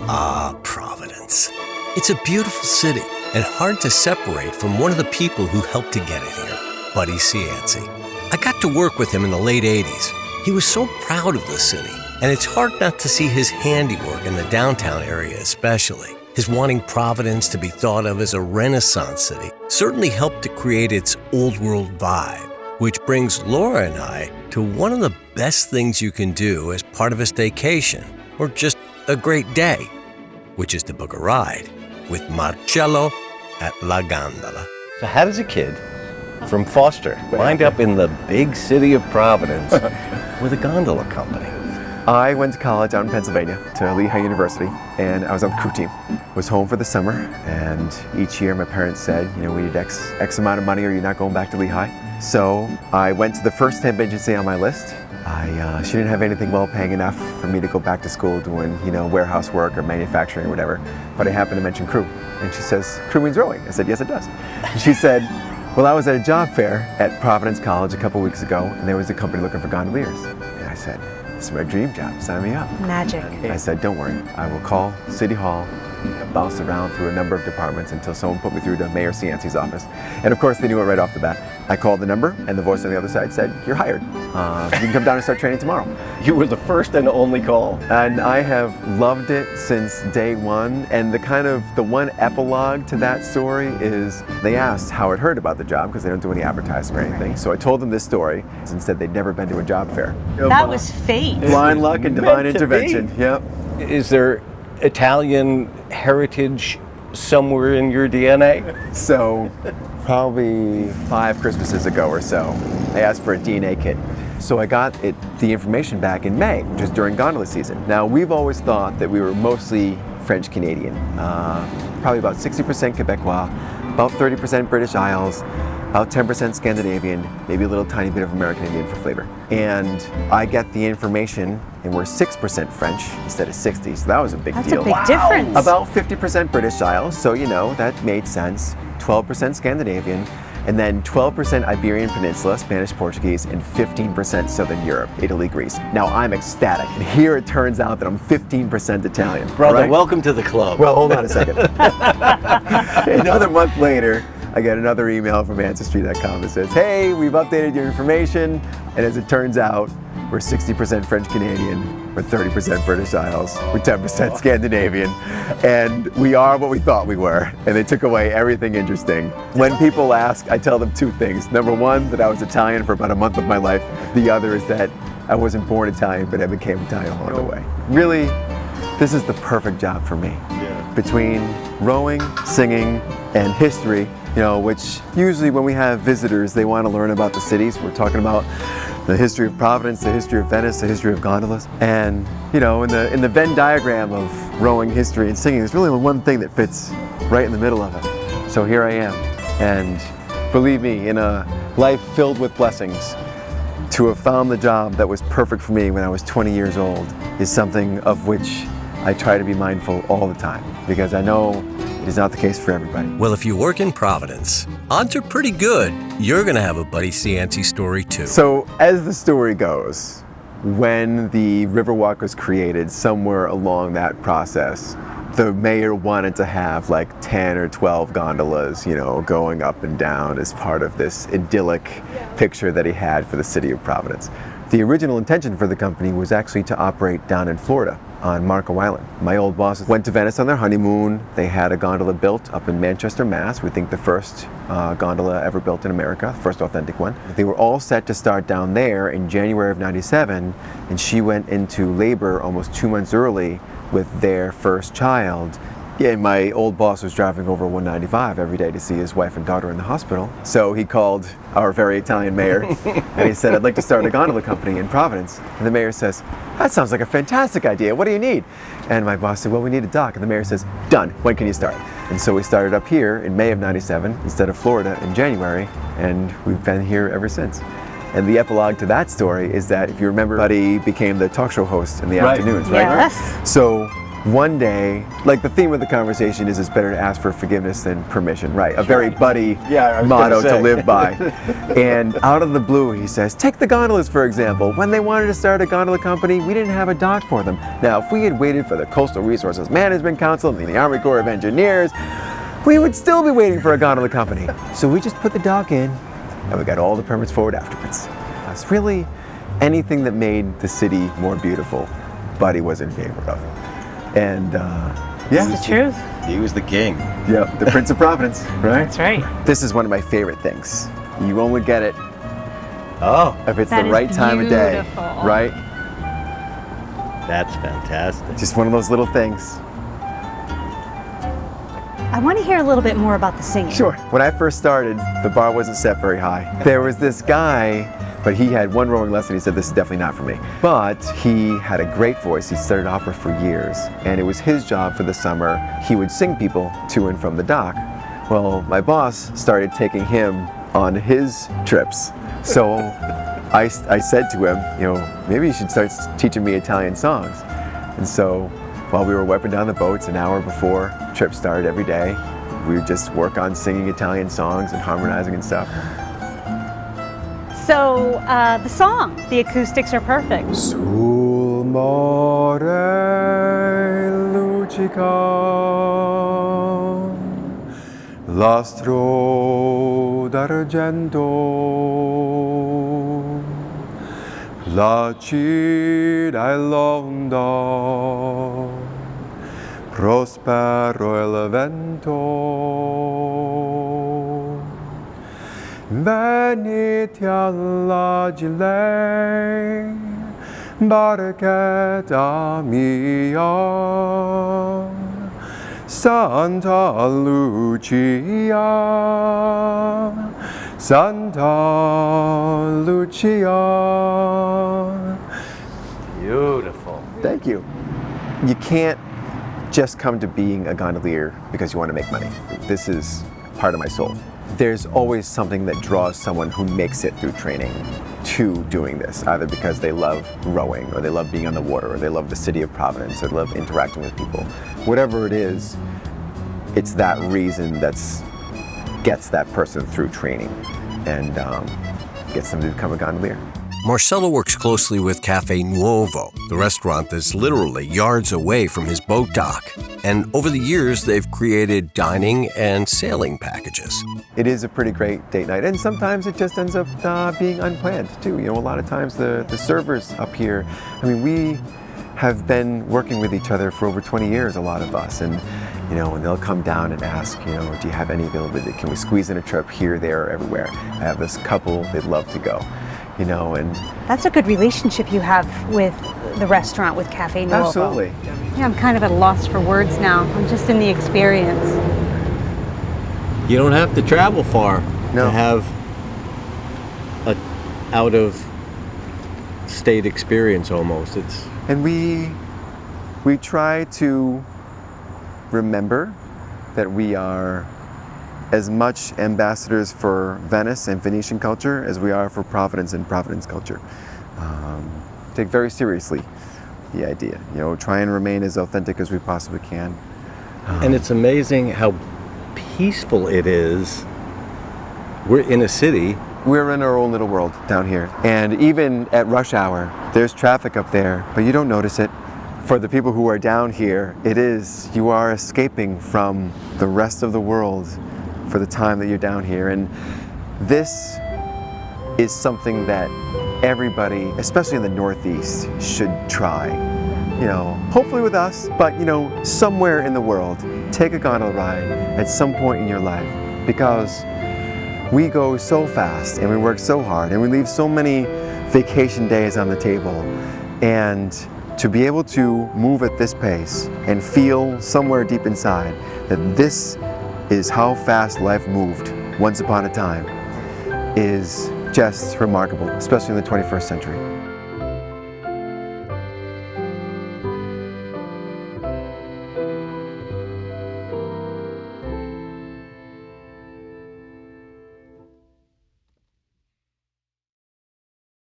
Ah, Providence. It's a beautiful city and hard to separate from one of the people who helped to get it here, Buddy Cianci. I got to work with him in the late 80s. He was so proud of the city, and it's hard not to see his handiwork in the downtown area especially. His wanting Providence to be thought of as a Renaissance city certainly helped to create its old world vibe, which brings Laura and I to one of the best things you can do as part of a staycation, or just a great day, which is to book a ride with Marcello at La Gondola. So how does a kid from Foster wind up in the big city of Providence with a gondola company? I went to college out in Pennsylvania to Lehigh University, and I was on the crew team. Was home for the summer, and each year my parents said, we need X amount of money or you're not going back to Lehigh. So I went to the first temp agency on my list. She didn't have anything well-paying enough for me to go back to school doing, warehouse work or manufacturing or whatever. But I happened to mention crew, and she says, "Crew means rowing." I said, "Yes, it does." And she said, "Well, I was at a job fair at Providence College a couple weeks ago, and there was a company looking for gondoliers." And I said, "This is my dream job. Sign me up." Magic. And I said, "Don't worry. I will call City Hall." Bounced around through a number of departments until someone put me through to Mayor Cianci's office. And of course, they knew it right off the bat. I called the number, and the voice on the other side said, "You're hired. You can come down and start training tomorrow." You were the first and only call. And I have loved it since day one. And the one epilogue to that story is they asked how I'd heard about the job because they don't do any advertising or anything. So I told them this story and said they'd never been to a job fair. That was fate. Blind luck and divine intervention. Yep. Is there Italian heritage somewhere in your DNA? So probably 5 Christmases ago or so, I asked for a DNA kit. So I got the information back in May, which is during gondola season. Now, we've always thought that we were mostly French-Canadian, probably about 60% Quebecois, about 30% British Isles, about 10% Scandinavian, maybe a little tiny bit of American Indian for flavor. And I get the information, and we're 6% French instead of 60, so that was a big deal. That's a big difference. About 50% British Isles, so that made sense. 12% Scandinavian, and then 12% Iberian Peninsula, Spanish, Portuguese, and 15% Southern Europe, Italy, Greece. Now I'm ecstatic, and here it turns out that I'm 15% Italian. Brother, right? Welcome to the club. Well, hold on a second. Another month later, I get another email from Ancestry.com that says, "Hey, we've updated your information," and as it turns out, we're 60% French-Canadian, we're 30% British Isles, we're 10% Scandinavian, and we are what we thought we were, and they took away everything interesting. When people ask, I tell them 2 things. Number 1, that I was Italian for about a month of my life. The other is that I wasn't born Italian, but I became Italian along the way. Really, this is the perfect job for me. Yeah. Between rowing, singing, and history, which usually when we have visitors, they want to learn about the cities. We're talking about the history of Providence, the history of Venice, the history of gondolas. And, in the Venn diagram of rowing, history, and singing, there's really only one thing that fits right in the middle of it. So here I am. And believe me, in a life filled with blessings, to have found the job that was perfect for me when I was 20 years old is something of which I try to be mindful all the time, because I know it is not the case for everybody. Well, if you work in Providence, odds are pretty good you're going to have a Buddy Cianci story too. So, as the story goes, when the Riverwalk was created, somewhere along that process, the mayor wanted to have like 10 or 12 gondolas, going up and down as part of this idyllic picture that he had for the city of Providence. The original intention for the company was actually to operate down in Florida on Marco Island. My old bosses went to Venice on their honeymoon. They had a gondola built up in Manchester, Mass. We think the first gondola ever built in America, the first authentic one. They were all set to start down there in January of '97, and she went into labor almost 2 months early with their first child. Yeah, my old boss was driving over 195 every day to see his wife and daughter in the hospital. So he called our very Italian mayor and he said, "I'd like to start a gondola company in Providence." And the mayor says, "That sounds like a fantastic idea. What do you need?" And my boss said, "Well, we need a dock." And the mayor says, "Done. When can you start?" And so we started up here in May of '97 instead of Florida in January, and we've been here ever since. And the epilogue to that story is that, if you remember, Buddy became the talk show host in the afternoons, right? Yes. So one day, like the theme of the conversation is it's better to ask for forgiveness than permission, right? A very buddy motto to live by. And out of the blue, he says, take the gondolas, for example. When they wanted to start a gondola company, we didn't have a dock for them. Now, if we had waited for the Coastal Resources Management Council and the Army Corps of Engineers, we would still be waiting for a gondola company. So we just put the dock in, and we got all the permits for it afterwards. It's really anything that made the city more beautiful, Buddy was in favor of. And yeah. It's the truth. He was the king. Yep, the Prince of Providence, right? That's right. This is one of my favorite things. You only get it Oh, if it's That the is right time of day, beautiful. right? that's fantastic. Just one of those little things. I want to hear a little bit more about the singing. Sure. When I first started, the bar wasn't set very high. There was this guy, but he had one rowing lesson. He said, this is definitely not for me. But he had a great voice. He studied opera for years, and it was his job for the summer. He would sing people to and from the dock. Well, my boss started taking him on his trips. So I said to him, you know, maybe you should start teaching me Italian songs. And so while we were wiping down the boats an hour before trip started every day, we would just work on singing Italian songs and harmonizing and stuff. So the song, the acoustics are perfect. Sul mare luccica l'astro d'argento placida l'onda prospero il vento venite alla gilei barchetta mia Santa Lucia, Santa Lucia. Beautiful. Thank you. You can't just come to being a gondolier because you want to make money. This is part of my soul. There's always something that draws someone who makes it through training to doing this, either because they love rowing, or they love being on the water, or they love the city of Providence, or they love interacting with people. Whatever it is, it's that reason that gets that person through training and gets them to become a gondolier. Marcello works closely with Cafe Nuovo, the restaurant that's literally yards away from his boat dock. And over the years, they've created dining and sailing packages. It is a pretty great date night, and sometimes it just ends up being unplanned too. You know, a lot of times the servers up here, I mean, we have been working with each other for over 20 years, a lot of us, and you know, and they'll come down and ask, you know, do you have any availability? Can we squeeze in a trip here, there, or everywhere? I have this couple, they'd love to go. You know, and That's a good relationship you have with the restaurant, with Cafe Nuovo. absolutely. Yeah, I'm kind of at a loss for words now. I'm just in the experience. You don't have to travel far No. to have a out of state experience almost. It's And we try to remember that we are as much ambassadors for Venice and Venetian culture as we are for Providence and Providence culture. Take very seriously the idea, you know, try and remain as authentic as we possibly can. and it's amazing how peaceful it is. We're in a city. We're in our own little world down here. And even at rush hour, there's traffic up there, but you don't notice it. For the people who are down here, you are escaping from the rest of the world for the time that you're down here. And this is something that everybody, especially in the Northeast, should try. You know, hopefully with us, but you know, somewhere in the world, take a gondola ride at some point in your life, because we go so fast and we work so hard and we leave so many vacation days on the table. And to be able to move at this pace and feel somewhere deep inside that this is how fast life moved once upon a time is just remarkable, especially in the 21st century.